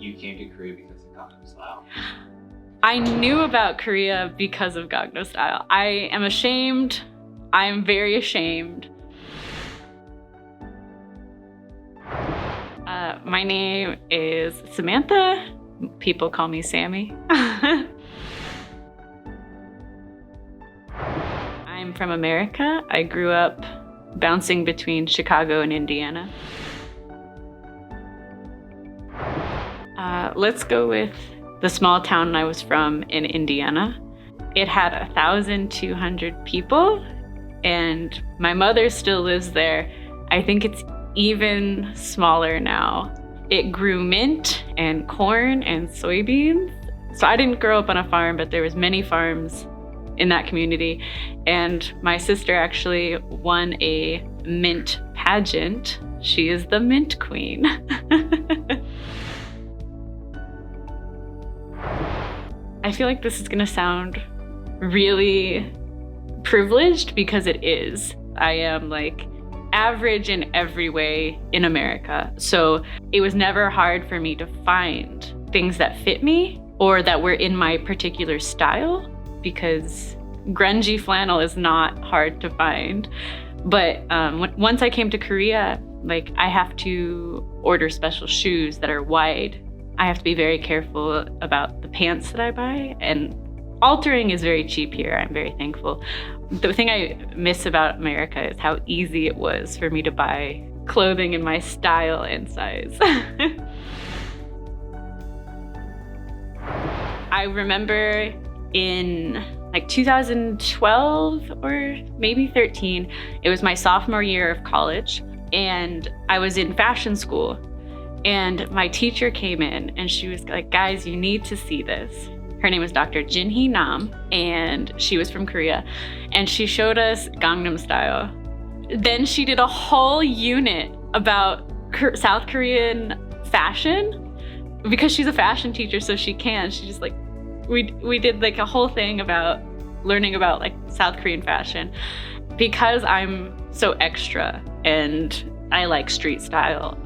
you came to Korea because of Gangnam Style? I knew about Korea because of Gangnam Style. I am ashamed. I am very ashamed. My name is Samantha. People call me Sammy. I'm from America. I grew up bouncing between Chicago and Indiana. Let's go with the small town I was from in Indiana. It had 1,200 people, and my mother still lives there. I think it's even smaller now. It grew mint and corn and soybeans. So I didn't grow up on a farm, but there was many farms in that community. And my sister actually won a mint pageant. She is the mint queen. I feel like this is gonna sound really privileged because it is. I am like average in every way in America. So it was never hard for me to find things that fit me or that were in my particular style, because grungy flannel is not hard to find. But once I came to Korea, like I have to order special shoes that are wide. I have to be very careful about the pants that I buy, and altering is very cheap here. I'm very thankful. The thing I miss about America is how easy it was for me to buy clothing in my style and size. I remember in like 2012 or maybe 13, it was my sophomore year of college, and I was in fashion school, and my teacher came in and she was like, guys, you need to see this. Her name was Dr. Jinhee Nam, and she was from Korea, and she showed us Gangnam Style. Then she did a whole unit about South Korean fashion, because she's a fashion teacher, so she just like, we did like a whole thing about learning about like South Korean fashion. Because I'm so extra and I like street style,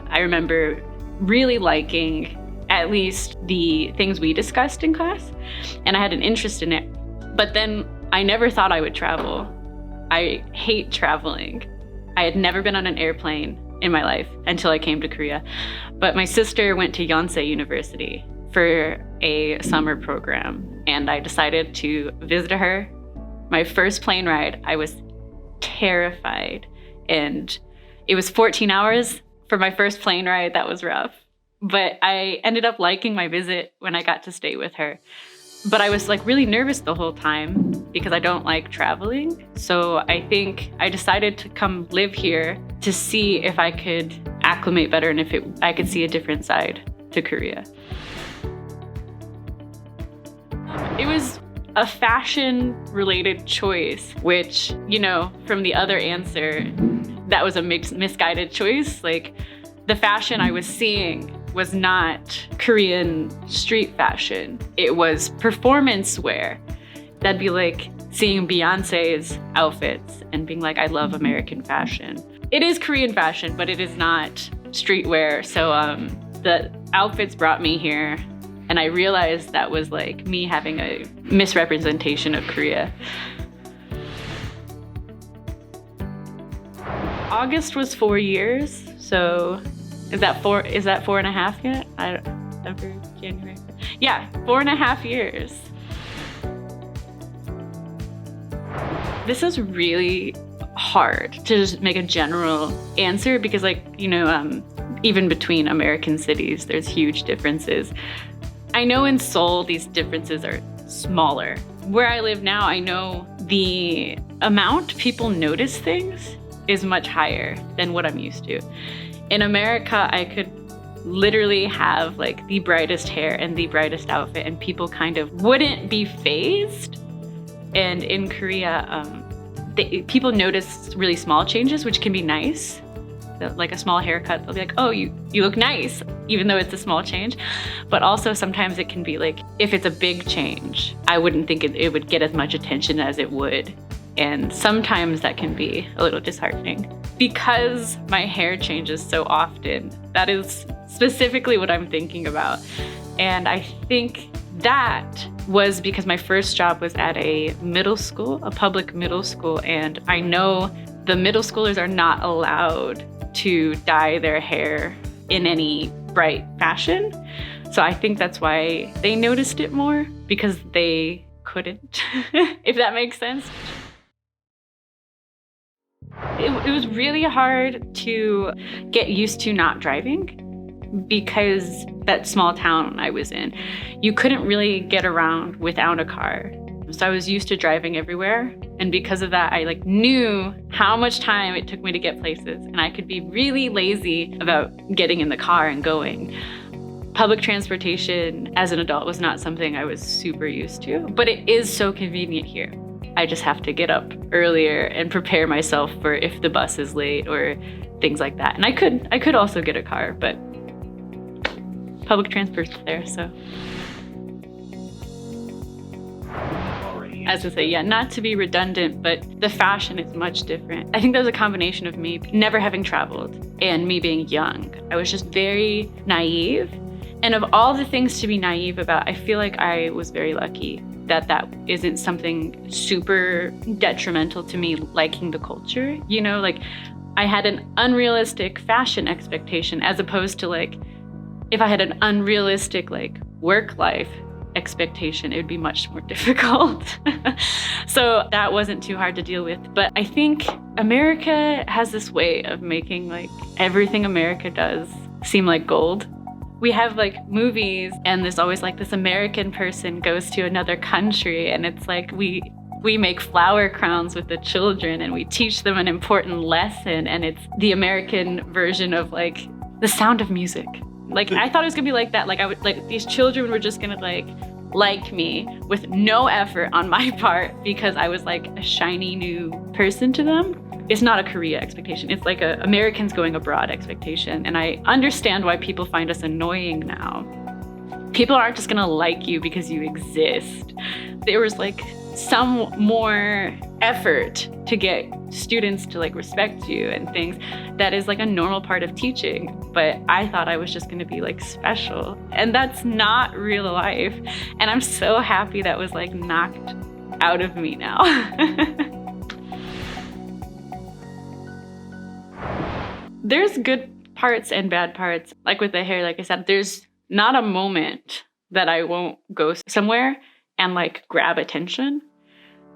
I remember really liking at least the things we discussed in class, and I had an interest in it. But then I never thought I would travel. I hate traveling. I had never been on an airplane in my life until I came to Korea. But my sister went to Yonsei University for a summer program, and I decided to visit her. My first plane ride, I was terrified, and it was 14 hours for my first plane ride. That was rough. But I ended up liking my visit when I got to stay with her. But I was like really nervous the whole time because I don't like traveling. So I think I decided to come live here to see if I could acclimate better and if I could see a different side to Korea. It was a fashion-related choice, which, you know, from the other answer, that was a misguided choice. Like, the fashion I was seeing was not Korean street fashion. It was performance wear. That'd be like seeing Beyonce's outfits and being like, I love American fashion. It is Korean fashion, but it is not streetwear. So the outfits brought me here, and I realized that was like me having a misrepresentation of Korea. August was 4 years, so is that 4.5 yet? February, January. Yeah, 4.5 years. This is really hard to just make a general answer because, like, you know, even between American cities, there's huge differences. I know in Seoul, these differences are smaller. Where I live now, I know the amount people notice things is much higher than what I'm used to. In America, I could literally have like the brightest hair and the brightest outfit and people kind of wouldn't be fazed. And in Korea, people notice really small changes, which can be nice. Like a small haircut, they'll be like, oh, you look nice, even though it's a small change. But also sometimes it can be like, if it's a big change, I wouldn't think it would get as much attention as it would. And sometimes that can be a little disheartening. Because my hair changes so often, that is specifically what I'm thinking about. And I think that was because my first job was at a middle school, a public middle school, and I know the middle schoolers are not allowed to dye their hair in any bright fashion. So I think that's why they noticed it more, because they couldn't, if that makes sense. It was really hard to get used to not driving, because that small town I was in, you couldn't really get around without a car. So I was used to driving everywhere. And because of that, I knew how much time it took me to get places. And I could be really lazy about getting in the car and going. Public transportation as an adult was not something I was super used to, but it is so convenient here. I just have to get up earlier and prepare myself for if the bus is late or things like that. And I could also get a car, but public transport's there, so. As I say, yeah, not to be redundant, but the fashion is much different. I think that was a combination of me never having traveled and me being young. I was just very naive. And of all the things to be naive about, I feel like I was very lucky that that isn't something super detrimental to me liking the culture. You know, I had an unrealistic fashion expectation, as opposed to if I had an unrealistic work life expectation, it would be much more difficult. So that wasn't too hard to deal with. But I think America has this way of making everything America does seem like gold. We have movies, and there's always this American person goes to another country, and it's we make flower crowns with the children and we teach them an important lesson, and it's the American version of The Sound of Music. I thought it was gonna be like that. These children were just gonna like me with no effort on my part because I was a shiny new person to them. It's not a Korea expectation. It's a Americans going abroad expectation. And I understand why people find us annoying now. People aren't just gonna like you because you exist. There was some more effort to get students to respect you and things that is a normal part of teaching. But I thought I was just gonna be special. And that's not real life. And I'm so happy that was knocked out of me now. There's good parts and bad parts. With the hair, like I said, there's not a moment that I won't go somewhere and grab attention.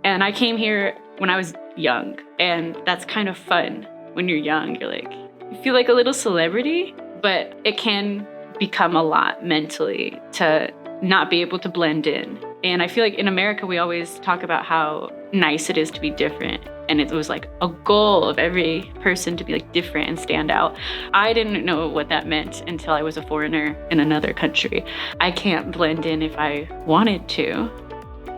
And I came here when I was young, and that's kind of fun. When you're young, you're you feel like a little celebrity, but it can become a lot mentally to not be able to blend in. And I feel in America, we always talk about how nice it is to be different. And it was a goal of every person to be different and stand out. I didn't know what that meant until I was a foreigner in another country. I can't blend in if I wanted to.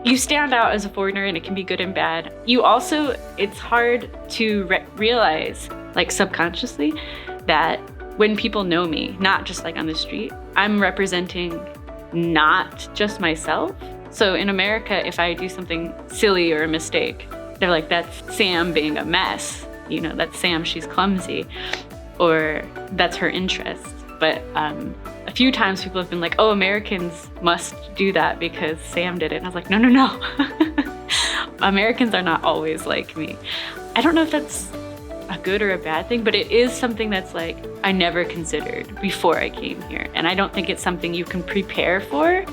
You stand out as a foreigner, and it can be good and bad. You also, it's hard to realize, subconsciously, that when people know me, not just on the street, I'm representing not just myself. So in America, if I do something silly or a mistake, they're that's Sam being a mess. That's Sam, she's clumsy. Or that's her interest. But a few times people have been oh, Americans must do that because Sam did it. And I was no. Americans are not always like me. I don't know if that's a good or a bad thing, but it is something that's I never considered before I came here. And I don't think it's something you can prepare for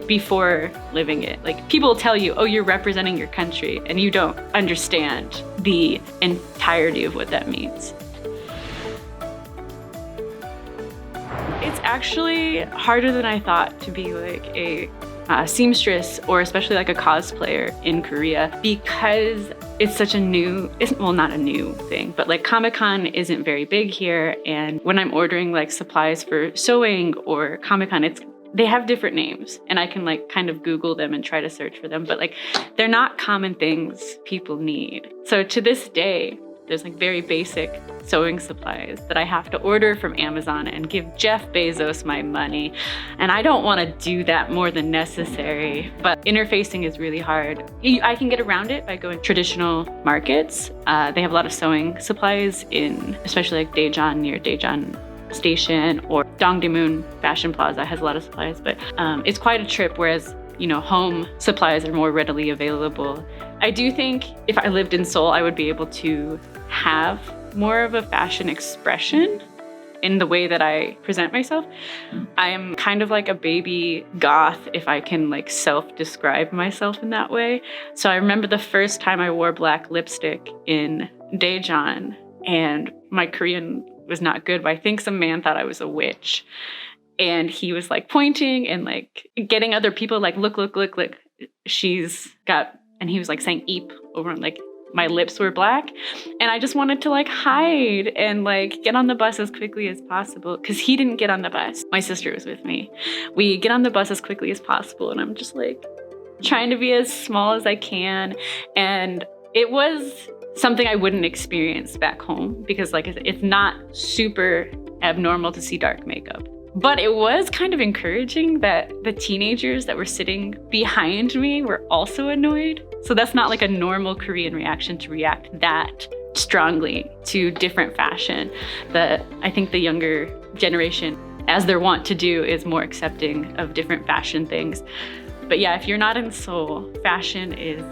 before living it. People tell you, oh, you're representing your country, and you don't understand the entirety of what that means. It's actually harder than I thought to be a seamstress, or especially a cosplayer in Korea, because it's such a new, not a new thing, but Comic-Con isn't very big here. And when I'm ordering supplies for sewing or Comic-Con, they have different names, and I can kind of Google them and try to search for them, but they're not common things people need. So to this day, there's very basic sewing supplies that I have to order from Amazon and give Jeff Bezos my money. And I don't want to do that more than necessary, but interfacing is really hard. I can get around it by going traditional markets. They have a lot of sewing supplies in, especially Daejeon, near Daejeon Station or Dongdaemun Fashion Plaza has a lot of supplies, but it's quite a trip, whereas, home supplies are more readily available. I do think if I lived in Seoul, I would be able to have more of a fashion expression in the way that I present myself. I am kind of like a baby goth, if I can self-describe myself in that way. So I remember the first time I wore black lipstick in Daejeon, and my Korean was not good, but I think some man thought I was a witch. And he was pointing and getting other people look, she's got, and he was saying eep over and my lips were black. And I just wanted to hide and get on the bus as quickly as possible, because he didn't get on the bus. My sister was with me. We get on the bus as quickly as possible, and I'm just trying to be as small as I can. And it was something I wouldn't experience back home, because it's not super abnormal to see dark makeup. But it was kind of encouraging that the teenagers that were sitting behind me were also annoyed. So that's not a normal Korean reaction, to react that strongly to different fashion. I think the younger generation, as they're wont to do, is more accepting of different fashion things. But yeah, if you're not in Seoul, fashion is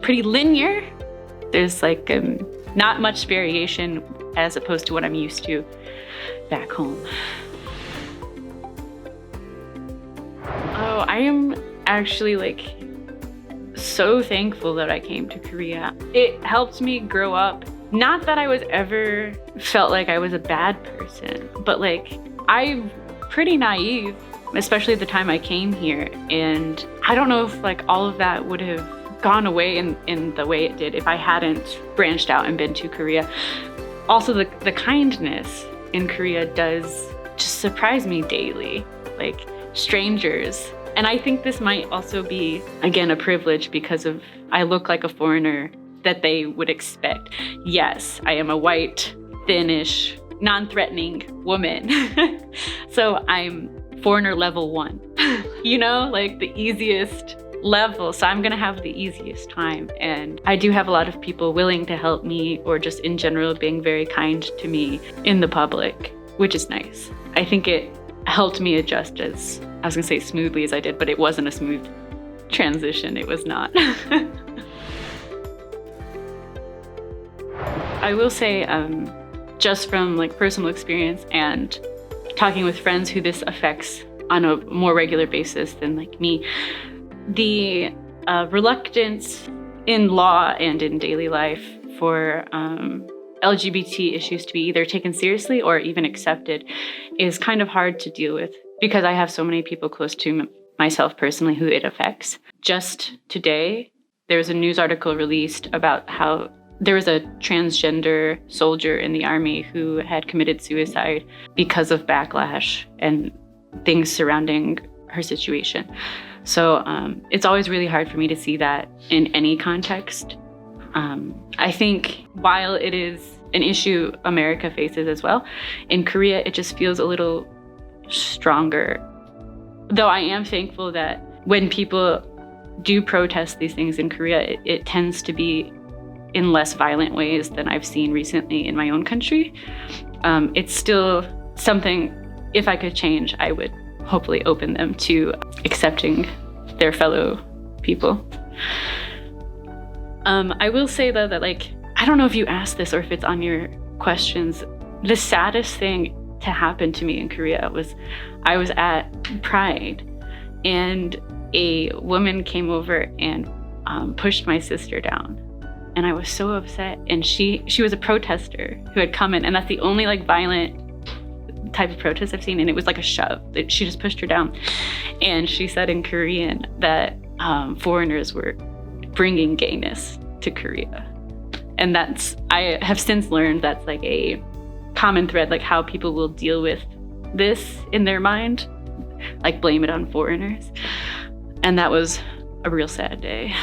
pretty linear. There's not much variation as opposed to what I'm used to back home. Oh, I am actually so thankful that I came to Korea. It helped me grow up. Not that I was ever felt like I was a bad person, but I'm pretty naive, especially at the time I came here. And I don't know if all of that would have gone away in the way it did if I hadn't branched out and been to Korea. Also, the kindness in Korea does just surprise me daily, strangers. And I think this might also be, again, a privilege because I look like a foreigner that they would expect. Yes, I am a white, thinnish, non-threatening woman. So I'm foreigner level 1, the easiest level. So I'm gonna have the easiest time. And I do have a lot of people willing to help me, or just in general being very kind to me in the public, which is nice. I think it helped me adjust as, I was gonna say smoothly as I did, but it wasn't a smooth transition. It was not. I will say, just from personal experience and talking with friends who this affects on a more regular basis than me, the reluctance in law and in daily life for LGBT issues to be either taken seriously or even accepted is kind of hard to deal with, because I have so many people close to myself personally who it affects. Just today, there was a news article released about how there was a transgender soldier in the army who had committed suicide because of backlash and things surrounding her situation. So it's always really hard for me to see that in any context. I think while it is an issue America faces as well, in Korea it just feels a little stronger. Though I am thankful that when people do protest these things in Korea, it tends to be in less violent ways than I've seen recently in my own country. It's still something, if I could change, I would hopefully open them to accepting their fellow people. I will say though that I don't know if you asked this or if it's on your questions, the saddest thing to happen to me in Korea was I was at Pride and a woman came over and pushed my sister down. And I was so upset. And she was a protester who had come in, and that's the only violent type of protest I've seen, and it was a shove. She just pushed her down. And she said in Korean that foreigners were bringing gayness to Korea. And I have since learned that's a common thread, how people will deal with this in their mind, blame it on foreigners. And that was a real sad day.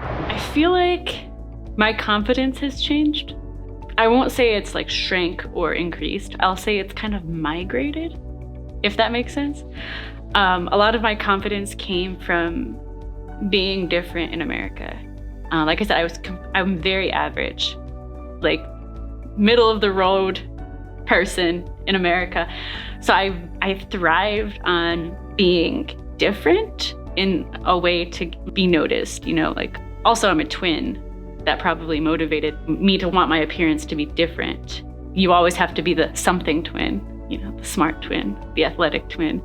I feel like my confidence has changed. I won't say it's shrank or increased. I'll say it's kind of migrated, if that makes sense. A lot of my confidence came from being different in America. Like I said, I'm very average. middle of the road person in America. So I thrived on being different in a way to be noticed, like also I'm a twin. That probably motivated me to want my appearance to be different. You always have to be the something twin, the smart twin, the athletic twin.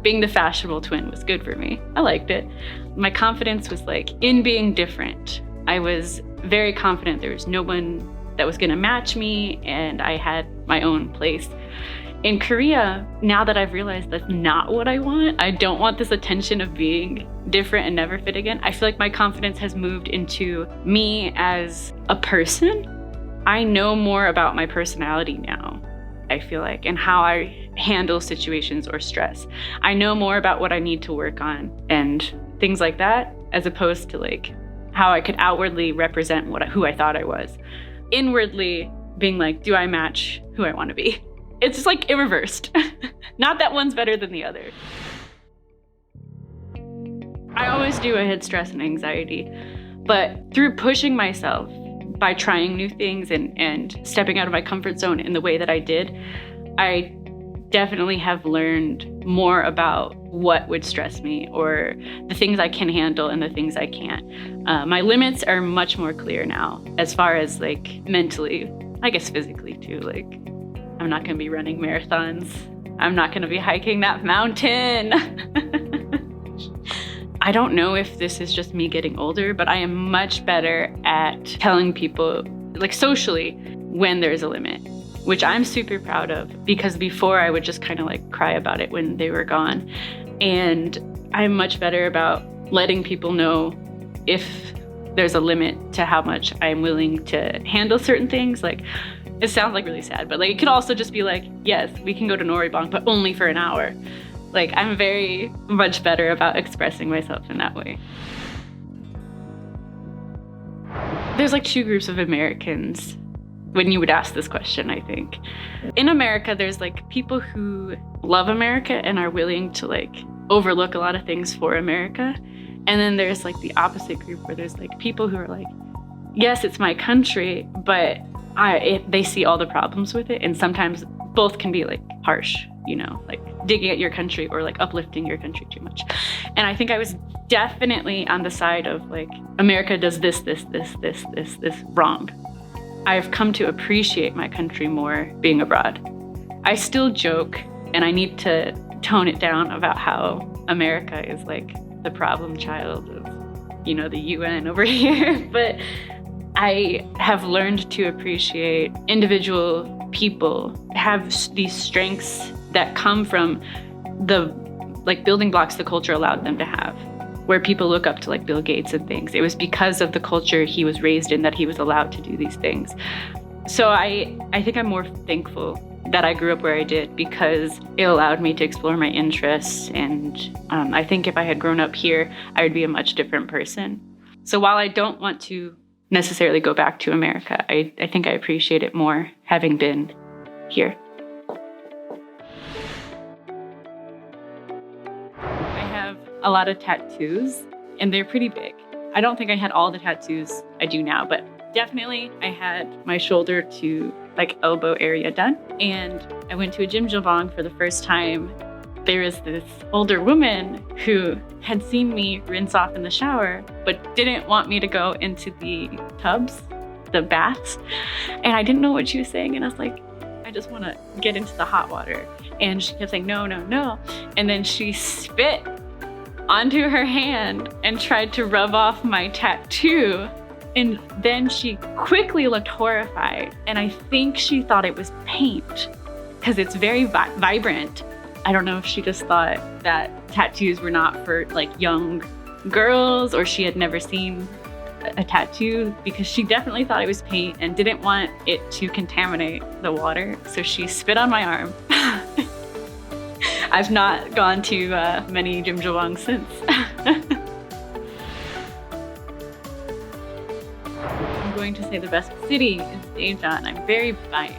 Being the fashionable twin was good for me. I liked it. My confidence was in being different. I was very confident there was no one that was gonna match me, and I had my own place. In Korea, now that I've realized that's not what I want, I don't want this attention of being different and never fit again. I feel like my confidence has moved into me as a person. I know more about my personality now, I feel like, and how I handle situations or stress. I know more about what I need to work on and things like that, as opposed to how I could outwardly represent who I thought I was. Inwardly being do I match who I want to be? It's just it reversed. Not that one's better than the other. I always do. I had stress and anxiety, but through pushing myself by trying new things and stepping out of my comfort zone in the way that I did, I definitely have learned more about what would stress me or the things I can handle and the things I can't. My limits are much more clear now as far as mentally, I guess physically too. I'm not gonna be running marathons. I'm not gonna be hiking that mountain. I don't know if this is just me getting older, but I am much better at telling people, socially, when there's a limit, which I'm super proud of, because before I would just kind of cry about it when they were gone. And I'm much better about letting people know if there's a limit to how much I'm willing to handle certain things. It sounds really sad, but it could also just be yes, we can go to Noribong, but only for an hour. I'm very much better about expressing myself in that way. There's two groups of Americans when you would ask this question, I think. In America, there's people who love America and are willing to overlook a lot of things for America. And then there's the opposite group where there's people who are yes, it's my country, but they see all the problems with it. And sometimes both can be harsh, digging at your country or uplifting your country too much. And I think I was definitely on the side of America does this wrong. I've come to appreciate my country more being abroad. I still joke, and I need to tone it down about how America is the problem child of, the UN over here. But I have learned to appreciate individual people have these strengths that come from the building blocks the culture allowed them to have, where people look up to Bill Gates and things. It was because of the culture he was raised in that he was allowed to do these things. So I think I'm more thankful that I grew up where I did, because it allowed me to explore my interests. And I think if I had grown up here, I would be a much different person. So while I don't want to necessarily go back to America, I think I appreciate it more having been here. I have a lot of tattoos, and they're pretty big. I don't think I had all the tattoos I do now, but definitely I had my shoulder to elbow area done. And I went to a jjimjilbang for the first time. There was this older woman who had seen me rinse off in the shower, but didn't want me to go into the tubs, the baths. And I didn't know what she was saying. And I was I just want to get into the hot water. And she kept saying, no, no, no. And then she spit onto her hand and tried to rub off my tattoo. And then she quickly looked horrified. And I think she thought it was paint, because it's very vibrant. I don't know if she just thought that tattoos were not for young girls, or she had never seen a tattoo, because she definitely thought it was paint and didn't want it to contaminate the water. So she spit on my arm. I've not gone to many jjimjilbangs since. I'm going to say the best city is Daejeon. I'm very biased.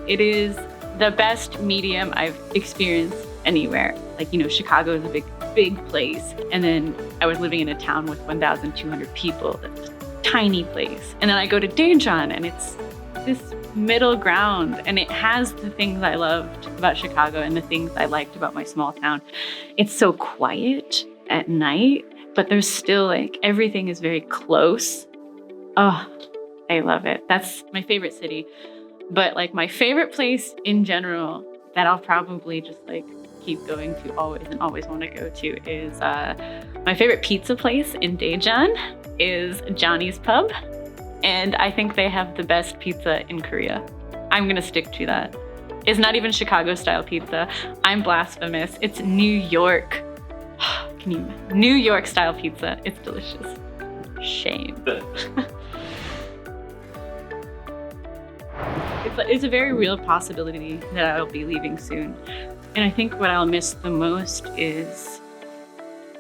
It is the best medium I've experienced anywhere. Chicago is a big place. And then I was living in a town with 1,200 people. That's a tiny place. And then I go to Daejeon, and it's this middle ground, and it has the things I loved about Chicago and the things I liked about my small town. It's so quiet at night, but there's still like everything is very close. Oh, I love it. That's my favorite city. But like my favorite place in general that I'll probably just like keep going to always and always want to go to is my favorite pizza place in Daejeon is Johnny's Pub. And I think they have the best pizza in Korea. I'm gonna stick to that. It's not even Chicago style pizza. I'm blasphemous. It's New York. Can you imagine? New York style pizza. It's delicious. Shame. It's a very real possibility that I'll be leaving soon. And I think what I'll miss the most is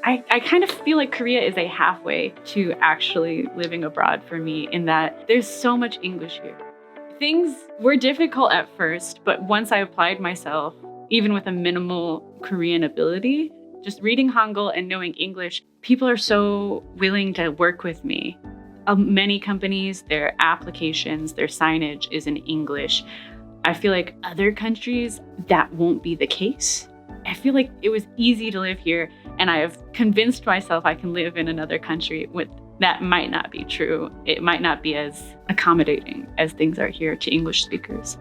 I kind of feel like Korea is a halfway to actually living abroad for me, in that there's so much English here. Things were difficult at first, but once I applied myself, even with a minimal Korean ability, just reading Hangul and knowing English, people are so willing to work with me. Many companies, their applications, their signage is in English. I feel like other countries, that won't be the case. I feel like it was easy to live here, and I have convinced myself I can live in another country with that might not be true. It might not be as accommodating as things are here to English speakers.